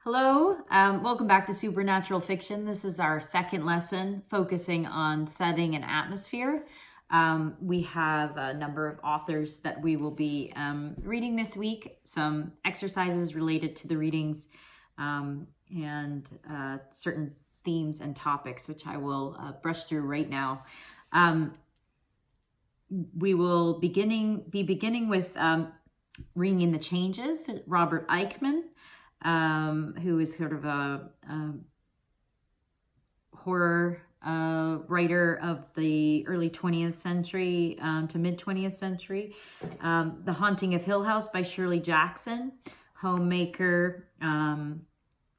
Hello, welcome back to Supernatural Fiction. This is our second lesson focusing on setting and atmosphere. We have a number of authors that we will be reading this week, some exercises related to the readings, and certain themes and topics, which I will brush through right now. We will be beginning with Ringing the Changes, Robert Eichmann. Who is sort of a horror writer of the early 20th century to mid 20th century. The Haunting of Hill House by Shirley Jackson, homemaker,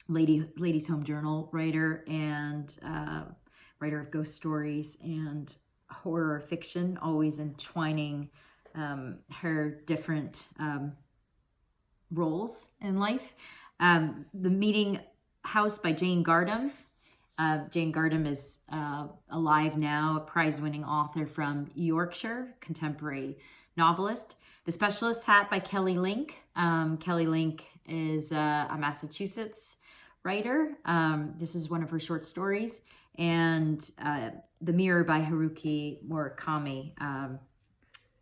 Ladies Home Journal writer, and writer of ghost stories and horror fiction, always entwining her different roles in life. The Meeting House by Jane Gardam. Jane Gardam is alive now, a prize-winning author from Yorkshire, contemporary novelist. The Specialist Hat by Kelly Link. Kelly Link is a Massachusetts writer. This is one of her short stories. And The Mirror by Haruki Murakami.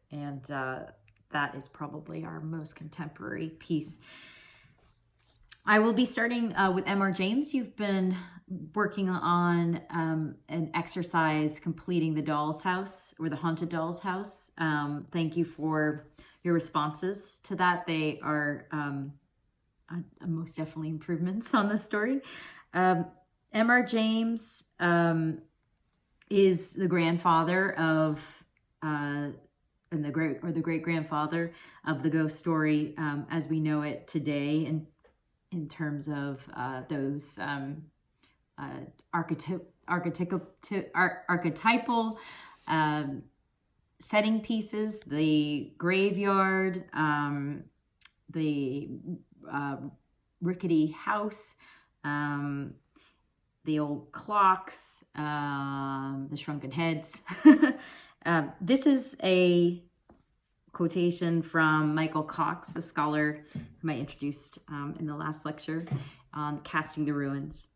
And that is probably our most contemporary piece. I will be starting with M.R. James. You've been working on an exercise completing the doll's house, or the haunted doll's house. Thank you for your responses to that. They are most definitely improvements on the story. M.R. James is the grandfather of and the great grandfather of the ghost story as we know it today, and in terms of those archetypal setting pieces, the graveyard, the rickety house, the old clocks, the shrunken heads. This is a quotation from Michael Cox, the scholar whom I introduced in the last lecture on Casting the Ruins.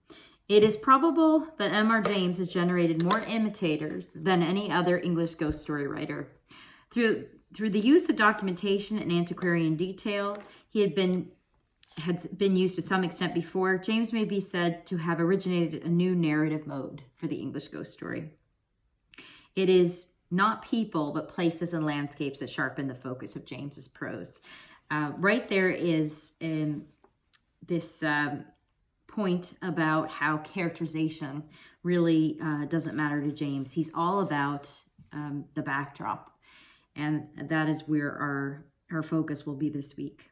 It is probable that M.R. James has generated more imitators than any other English ghost story writer. Through the use of documentation and antiquarian detail, he had been used to some extent before. James may be said to have originated a new narrative mode for the English ghost story. It is not people, but places and landscapes that sharpen the focus of James's prose. Right there is this point about how characterization really doesn't matter to James. He's all about the backdrop, and that is where our focus will be this week.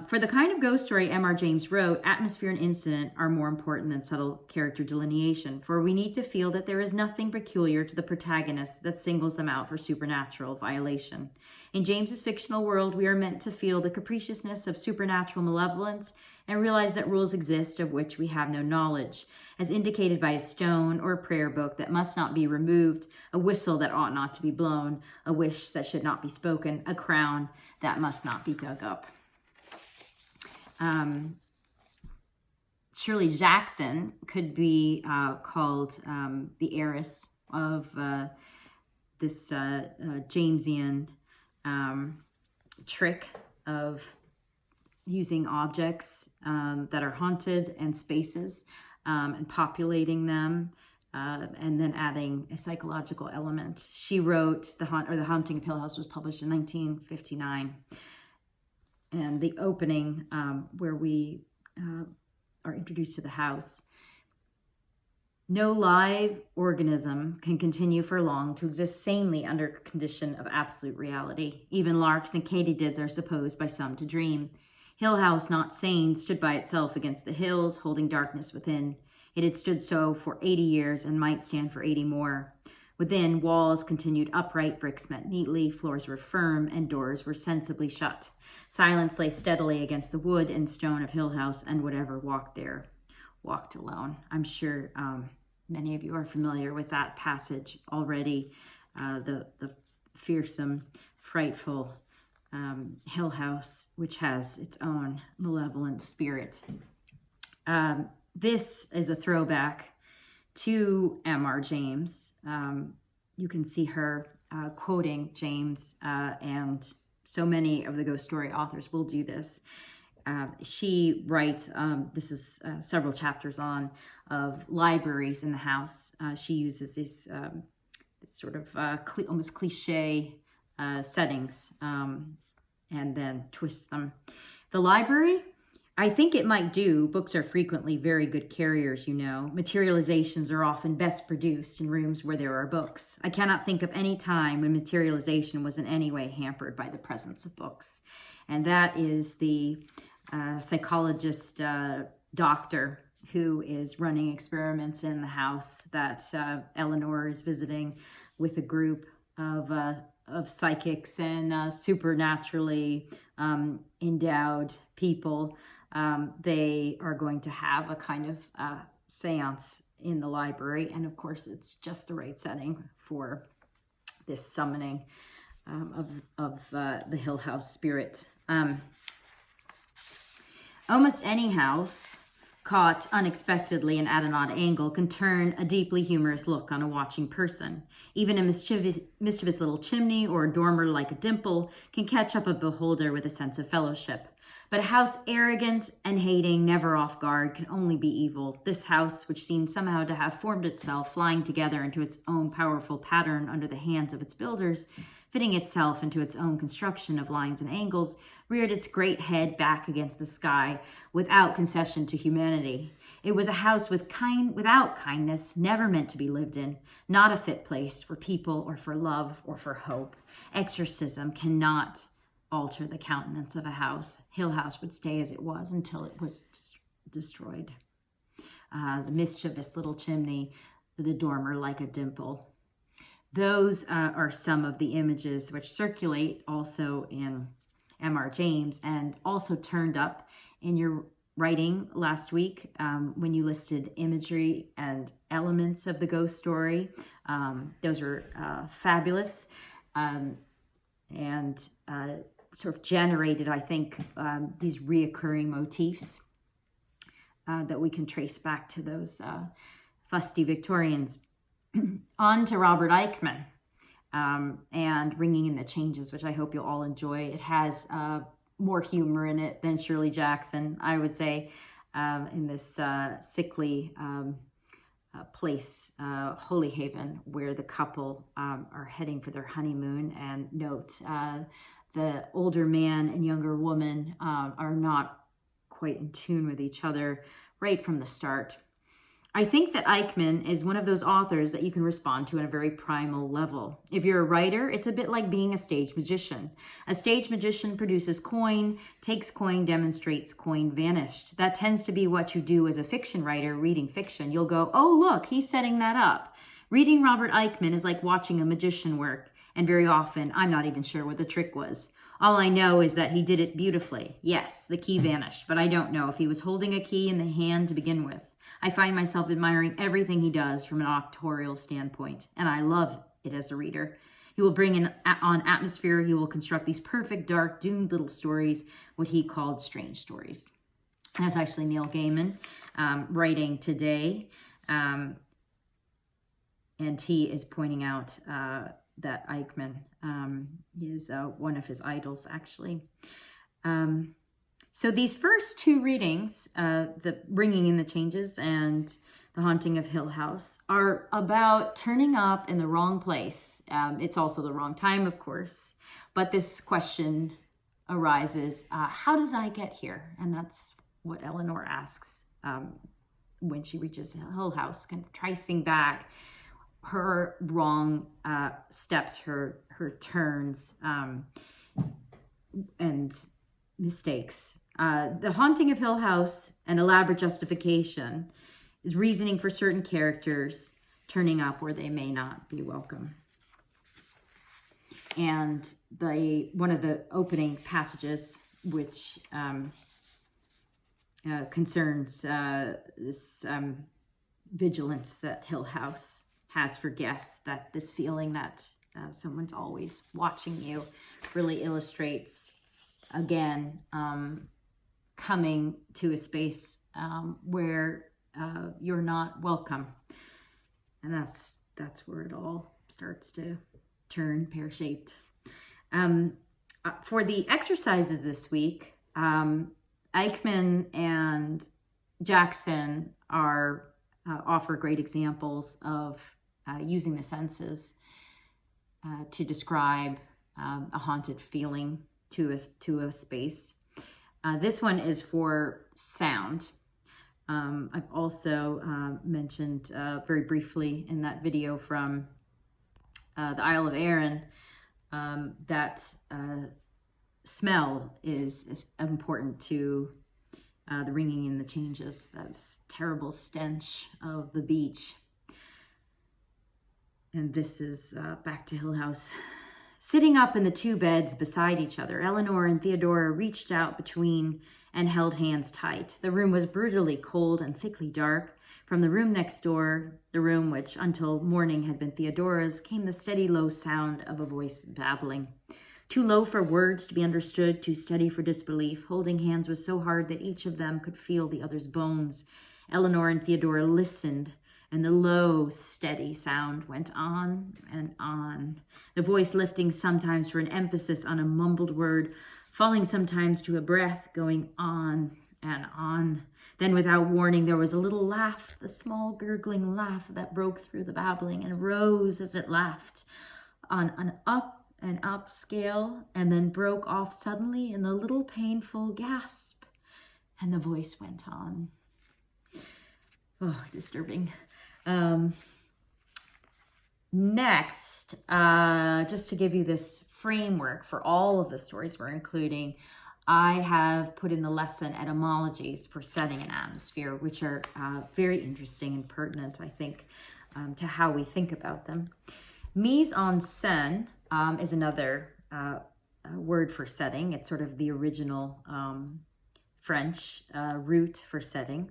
For the kind of ghost story M.R. James wrote, atmosphere and incident are more important than subtle character delineation, for we need to feel that there is nothing peculiar to the protagonist that singles them out for supernatural violation. In James's fictional world, we are meant to feel the capriciousness of supernatural malevolence and realize that rules exist of which we have no knowledge, as indicated by a stone or a prayer book that must not be removed, a whistle that ought not to be blown, a wish that should not be spoken, a crown that must not be dug up. Shirley Jackson could be called the heiress of this Jamesian trick of using objects that are haunted and spaces and populating them and then adding a psychological element. She wrote The Haunting of Hill House was published in 1959. And the opening where we are introduced to the house. No live organism can continue for long to exist sanely under a condition of absolute reality. Even larks and katydids are supposed by some to dream. Hill House, not sane, stood by itself against the hills, holding darkness within. It had stood so for 80 years and might stand for 80 more. Within, walls continued upright, bricks met neatly, floors were firm, and doors were sensibly shut. Silence lay steadily against the wood and stone of Hill House, and whatever walked there walked alone. I'm sure many of you are familiar with that passage already. The fearsome, frightful Hill House, which has its own malevolent spirit. This is a throwback to M.R. James. You can see her quoting James, and so many of the ghost story authors will do this. She writes, this is several chapters on, of libraries in the house. She uses these sort of almost cliche settings, and then twists them. The library, I think it might do. Books are frequently very good carriers, you know. Materializations are often best produced in rooms where there are books. I cannot think of any time when materialization was in any way hampered by the presence of books. And that is the psychologist doctor who is running experiments in the house that Eleanor is visiting with a group of psychics and supernaturally endowed people. They are going to have a kind of seance in the library. And of course, it's just the right setting for this summoning of the Hill House spirit. Almost any house caught unexpectedly and at an odd angle can turn a deeply humorous look on a watching person. Even a mischievous little chimney or a dormer like a dimple can catch up a beholder with a sense of fellowship. But a house arrogant and hating, never off guard, can only be evil. This house, which seemed somehow to have formed itself, flying together into its own powerful pattern under the hands of its builders, fitting itself into its own construction of lines and angles, reared its great head back against the sky without concession to humanity. It was a house without kindness, never meant to be lived in, not a fit place for people or for love or for hope. Exorcism cannot alter the countenance of a house. Hill House would stay as it was until it was destroyed. The mischievous little chimney, the dormer like a dimple. Those are some of the images which circulate also in M.R. James and also turned up in your writing last week when you listed imagery and elements of the ghost story. Those are fabulous and sort of generated, I think, these reoccurring motifs that we can trace back to those fusty Victorians. On to Robert Eichmann and Ringing in the Changes, which I hope you'll all enjoy. It has more humor in it than Shirley Jackson, I would say, in this sickly place, Holy Haven, where the couple are heading for their honeymoon. And note, the older man and younger woman are not quite in tune with each other right from the start. I think that Eichmann is one of those authors that you can respond to on a very primal level. If you're a writer, it's a bit like being a stage magician. A stage magician produces coin, takes coin, demonstrates coin vanished. That tends to be what you do as a fiction writer reading fiction. You'll go, oh, look, he's setting that up. Reading Robert Eichmann is like watching a magician work. And very often, I'm not even sure what the trick was. All I know is that he did it beautifully. Yes, the key vanished, but I don't know if he was holding a key in the hand to begin with. I find myself admiring everything he does from an authorial standpoint, and I love it as a reader. He will bring in on atmosphere. He will construct these perfect, dark, doomed little stories, what he called strange stories. That's actually Neil Gaiman writing today, and he is pointing out that Eichmann is one of his idols, actually. So these first two readings, the Ringing in the Changes and The Haunting of Hill House, are about turning up in the wrong place. It's also the wrong time, of course. But this question arises, how did I get here? And that's what Eleanor asks when she reaches Hill House, kind of tracing back her wrong steps, her turns, and mistakes. The Haunting of Hill House, an elaborate justification, is reasoning for certain characters turning up where they may not be welcome. And one of the opening passages, which concerns this vigilance that Hill House has for guests, that this feeling that someone's always watching you, really illustrates, again, coming to a space where you're not welcome. And that's where it all starts to turn pear-shaped. For the exercises this week, Eichmann and Jackson offer great examples of using the senses to describe a haunted feeling to a space. This one is for sound. I've also mentioned very briefly in that video from the Isle of Arran that smell is important to the ringing and the changes. That's terrible stench of the beach. And this is back to Hill House. Sitting up in the two beds beside each other, Eleanor and Theodora reached out between and held hands tight. The room was brutally cold and thickly dark. From the room next door, the room which until morning had been Theodora's, came the steady low sound of a voice babbling. Too low for words to be understood, too steady for disbelief. Holding hands was so hard that each of them could feel the other's bones. Eleanor and Theodora listened, and the low, steady sound went on and on, the voice lifting sometimes for an emphasis on a mumbled word, falling sometimes to a breath, going on and on. Then without warning, there was a little laugh, the small gurgling laugh that broke through the babbling and rose as it laughed on an up and up scale, and then broke off suddenly in a little painful gasp, and the voice went on. Oh, disturbing. Next, just to give you this framework for all of the stories we're including, I have put in the lesson etymologies for setting and atmosphere, which are very interesting and pertinent, I think, to how we think about them. Mise en scène is another word for setting. It's sort of the original French root for setting.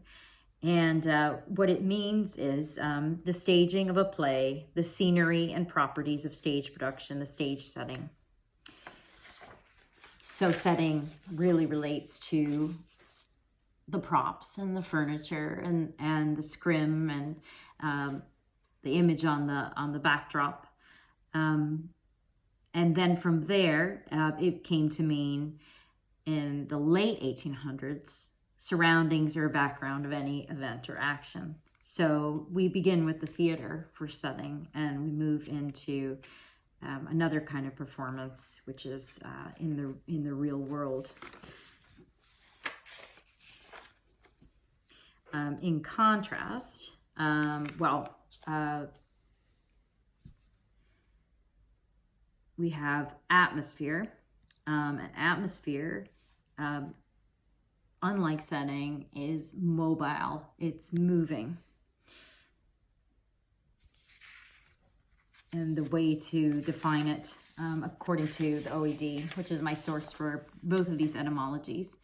And what it means is the staging of a play, the scenery and properties of stage production, the stage setting. So setting really relates to the props and the furniture and the scrim and the image on the backdrop. And then from there, it came to mean in the late 1800s, surroundings or background of any event or action. So we begin with the theater for setting, and we move into another kind of performance, which is in the real world. In contrast, we have atmosphere. An atmosphere, unlike setting, is mobile. It's moving. And the way to define it, according to the OED, which is my source for both of these etymologies,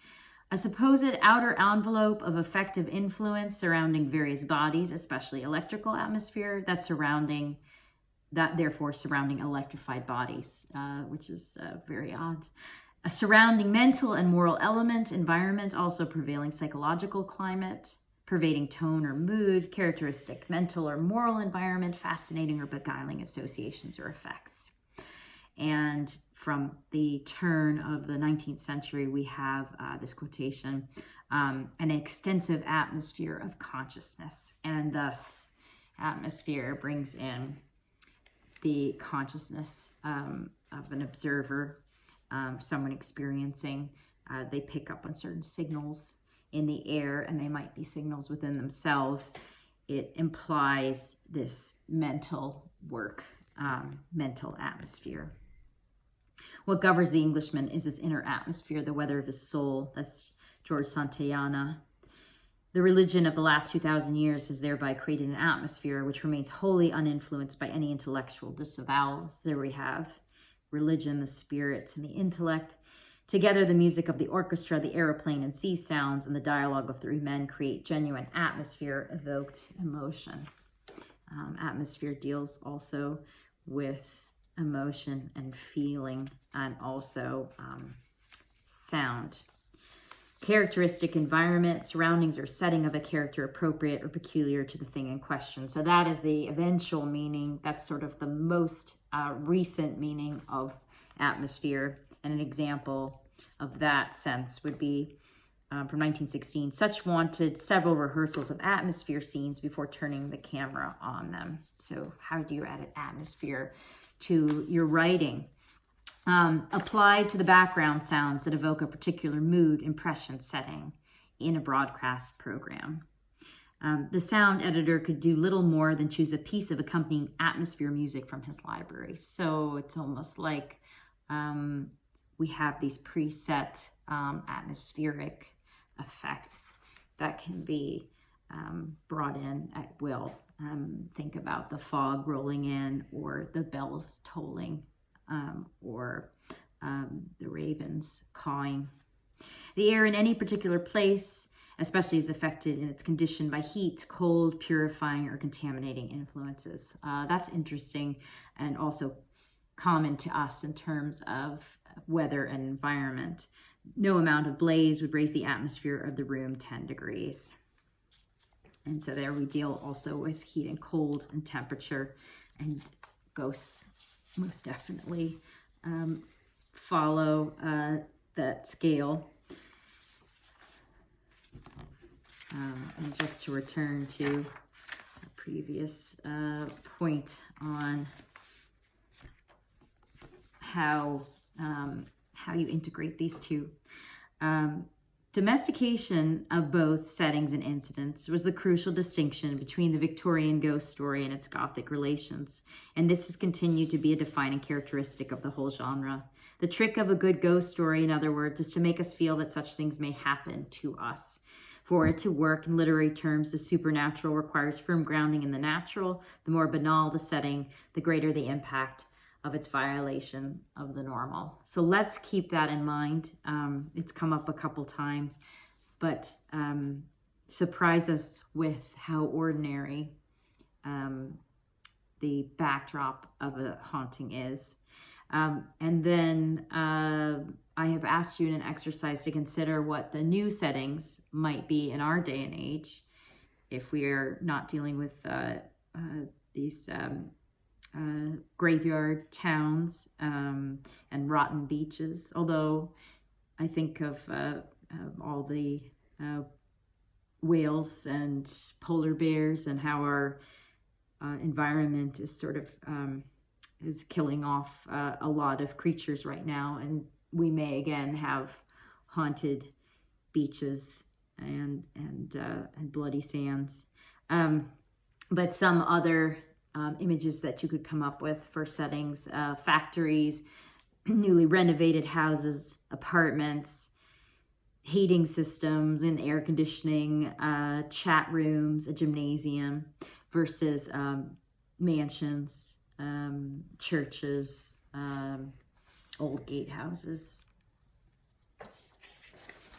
a supposed outer envelope of effective influence surrounding various bodies, especially electrical atmosphere, therefore surrounding electrified bodies, which is very odd. A surrounding mental and moral element, environment, also prevailing psychological climate, pervading tone or mood, characteristic mental or moral environment, fascinating or beguiling associations or effects. And from the turn of the 19th century, we have this quotation, an extensive atmosphere of consciousness. And thus, atmosphere brings in the consciousness of an observer, someone experiencing. They pick up on certain signals in the air, and they might be signals within themselves. It implies this mental work, mental atmosphere. What governs the Englishman is his inner atmosphere, the weather of his soul. That's George Santayana. The religion of the last 2,000 years has thereby created an atmosphere which remains wholly uninfluenced by any intellectual disavowals. There we have religion, the spirit, and the intellect. Together, the music of the orchestra, the aeroplane and sea sounds, and the dialogue of three men create genuine atmosphere, evoked emotion. Atmosphere deals also with emotion and feeling, and also sound. characteristic environment, surroundings, or setting of a character appropriate or peculiar to the thing in question. So that is the eventual meaning. That's sort of the most recent meaning of atmosphere. And an example of that sense would be from 1916. Such wanted several rehearsals of atmosphere scenes before turning the camera on them. So how do you add an atmosphere to your writing? Apply to the background sounds that evoke a particular mood, impression, setting in a broadcast program. The sound editor could do little more than choose a piece of accompanying atmosphere music from his library. So it's almost like we have these preset atmospheric effects that can be brought in at will. Think about the fog rolling in, or the bells tolling, or the ravens cawing. The air in any particular place, especially, is affected in its condition by heat, cold, purifying, or contaminating influences. That's interesting and also common to us in terms of weather and environment. No amount of blaze would raise the atmosphere of the room 10 degrees. And so there we deal also with heat and cold and temperature, and ghosts most definitely follow that scale. And just to return to a previous point on how you integrate these two. Domestication of both settings and incidents was the crucial distinction between the Victorian ghost story and its Gothic relations, and this has continued to be a defining characteristic of the whole genre. The trick of a good ghost story, in other words, is to make us feel that such things may happen to us. For it to work in literary terms, the supernatural requires firm grounding in the natural. The more banal the setting, the greater the impact of its violation of the normal. So let's keep that in mind. It's come up a couple times, but surprise us with how ordinary the backdrop of a haunting is. And then I have asked you in an exercise to consider what the new settings might be in our day and age if we are not dealing with these graveyard towns and rotten beaches. Although I think of all the whales and polar bears and how our environment is sort of is killing off a lot of creatures right now, and we may again have haunted beaches and bloody sands. But some other images that you could come up with for settings: factories, newly renovated houses, apartments, heating systems and air conditioning, chat rooms, a gymnasium, versus mansions, churches, old gatehouses.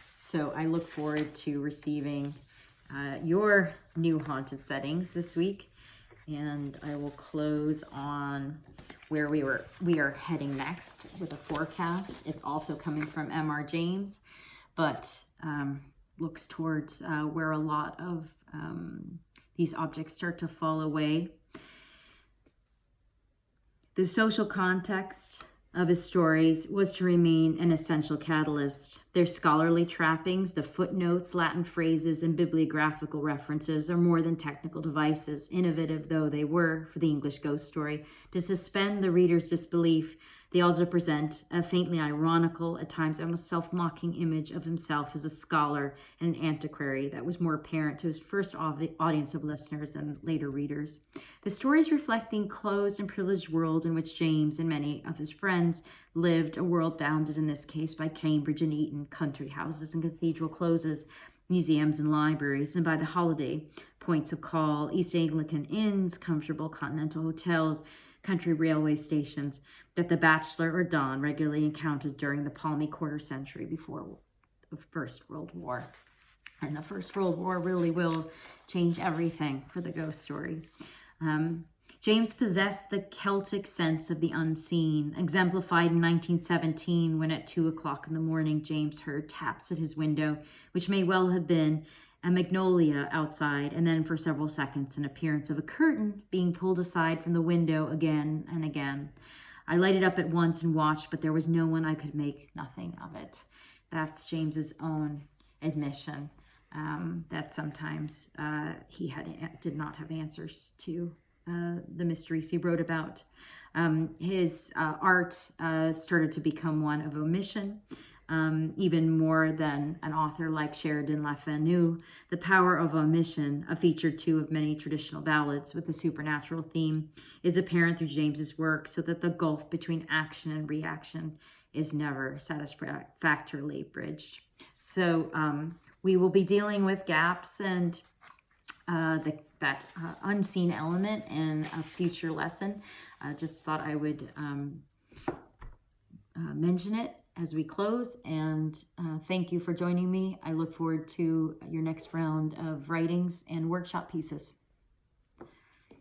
So I look forward to receiving your new haunted settings this week. And I will close on where we are heading next with a forecast. It's also coming from M.R. James, but looks towards where a lot of these objects start to fall away. The social context of his stories was to remain an essential catalyst. Their scholarly trappings, the footnotes, Latin phrases, and bibliographical references are more than technical devices, innovative though they were for the English ghost story. To suspend the reader's disbelief, they also present a faintly ironical, at times almost self-mocking image of himself as a scholar and an antiquary that was more apparent to his first audience of listeners than later readers. The stories reflect the enclosed and privileged world in which James and many of his friends lived, a world bounded in this case by Cambridge and Eton, country houses and cathedral closes, museums and libraries, and by the holiday points of call, East Anglican inns, comfortable continental hotels, country railway stations that the bachelor or don regularly encountered during the palmy quarter century before the First World War. And the First World War really will change everything for the ghost story. James possessed the Celtic sense of the unseen, exemplified in 1917 when at 2 o'clock in the morning James heard taps at his window, which may well have been a magnolia outside, and then for several seconds an appearance of a curtain being pulled aside from the window again and again. I lighted up at once and watched, but there was no one. I could make nothing of it. That's James's own admission, that sometimes he did not have answers to the mysteries he wrote about. His art started to become one of omission, even more than an author like Sheridan Le Fanu. The power of omission, a feature too of many traditional ballads with the supernatural theme, is apparent through James's work, so that the gulf between action and reaction is never satisfactorily bridged. So we will be dealing with gaps and that unseen element in a future lesson. Just thought I would mention it as we close, and thank you for joining me. I look forward to your next round of writings and workshop pieces.